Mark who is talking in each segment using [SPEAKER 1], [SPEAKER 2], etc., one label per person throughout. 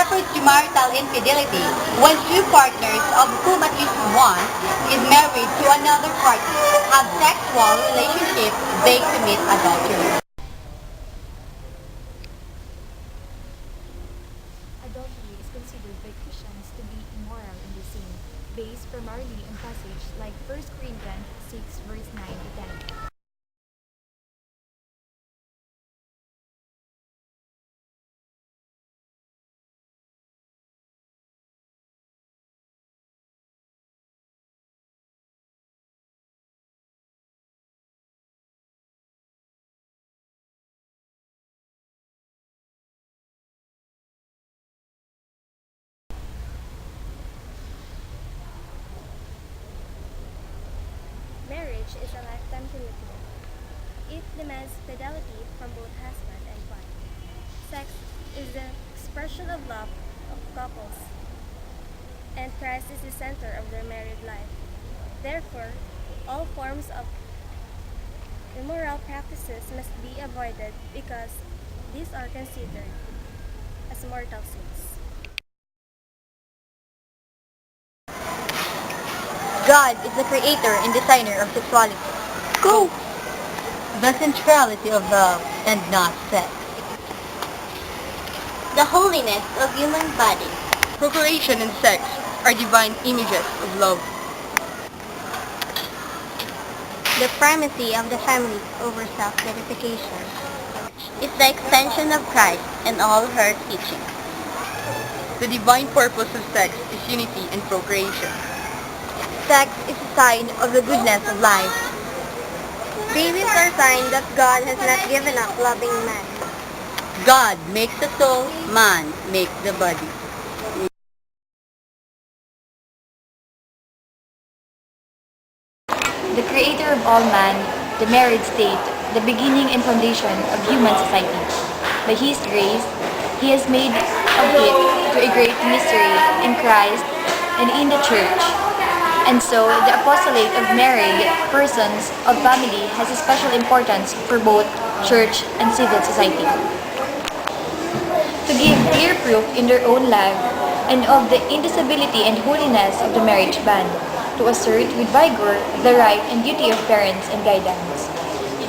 [SPEAKER 1] refers to marital infidelity when two partners, of whom at least one is married to another party, have sexual relationships, they commit adultery.
[SPEAKER 2] Adultery is considered by Christians to be immoral in the sin, based primarily on passage like 1 Corinthians 6 verse 9 to 10.
[SPEAKER 3] Marriage is a lifetime commitment. It demands fidelity from both husband and wife. Sex is the expression of love of couples, and Christ is the center of their married life. Therefore, all forms of immoral practices must be avoided because these are considered as mortal sins.
[SPEAKER 1] God is the creator and designer of sexuality. Go! The centrality of love and not sex. The holiness of human body. Procreation and sex are divine images of love. The primacy of the family over self-gratification. Is the extension of Christ and all her teachings. The divine purpose of sex is unity and procreation. Sex is a sign of the goodness of life. Babies are signs that God has not given up loving man. God makes the soul, man makes the body.
[SPEAKER 2] The creator of all man, the married state, the beginning and foundation of human society. By His grace, He has made of it to a great mystery in Christ and in the Church. And so, the apostolate of married persons of family has a special importance for both church and civil society. To give clear proof in their own life and of the indissolubility and holiness of the marriage band, to assert with vigor the right and duty of parents and guidance,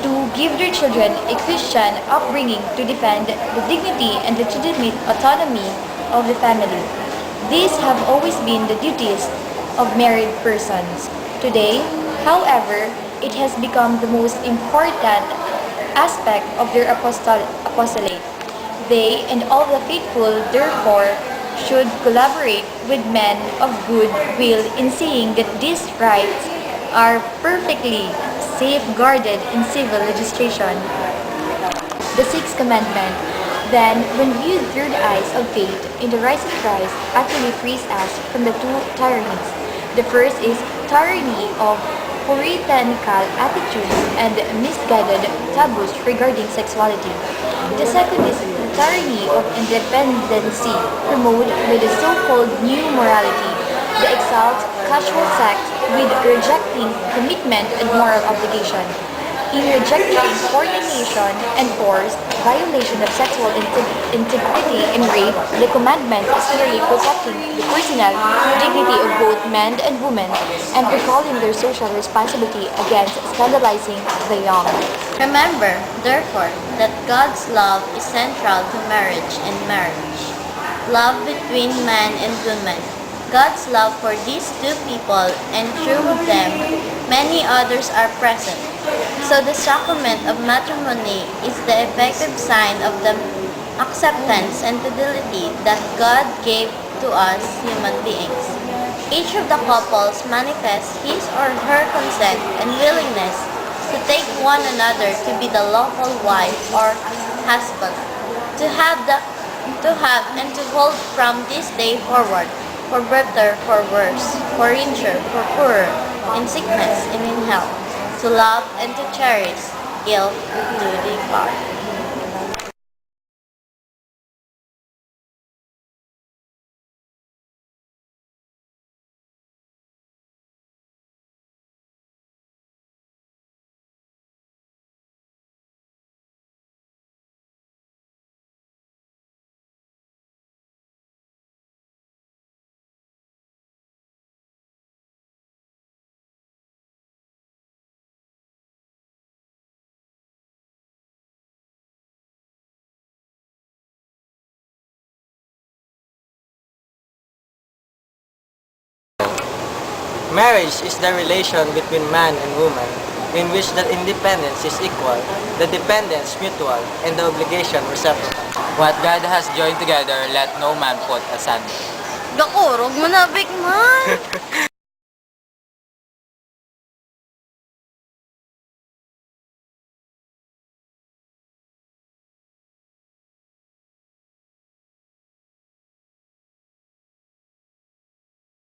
[SPEAKER 2] to give their children a Christian upbringing to defend the dignity and legitimate autonomy of the family. These have always been the duties of married persons. Today, however, it has become the most important aspect of their apostolate. They and all the faithful, therefore, should collaborate with men of good will in seeing that these rights are perfectly safeguarded in civil legislation. The sixth commandment, then, when viewed through the eyes of faith in the risen Christ, actually frees us from the two tyrannies. The first is tyranny of puritanical attitudes and misguided taboos regarding sexuality. The second is the tyranny of independency promoted by the so-called new morality that exalts casual sex with rejecting commitment and moral obligation. In rejecting fornication and forced violation of sexual integrity and rape, the commandment is clearly protecting the personal dignity of both men and women and recalling their social responsibility against scandalizing the young.
[SPEAKER 4] Remember, therefore, that God's love is central to marriage and marriage. Love between man and woman. God's love for these two people, and through them, many others are present. So the sacrament of matrimony is the effective sign of the acceptance and fidelity that God gave to us human beings. Each of the couples manifests his or her consent and willingness to take one another to be the lawful wife or husband, to have and to hold from this day forward, for better, for worse, for richer, for poorer, in sickness and in health, to love and to cherish, ill to depart.
[SPEAKER 5] Marriage is the relation between man and woman in which the independence is equal, the dependence mutual, and the obligation reciprocal.
[SPEAKER 6] What God has joined together, let no man put asunder.
[SPEAKER 4] Gakurog mo na, big man!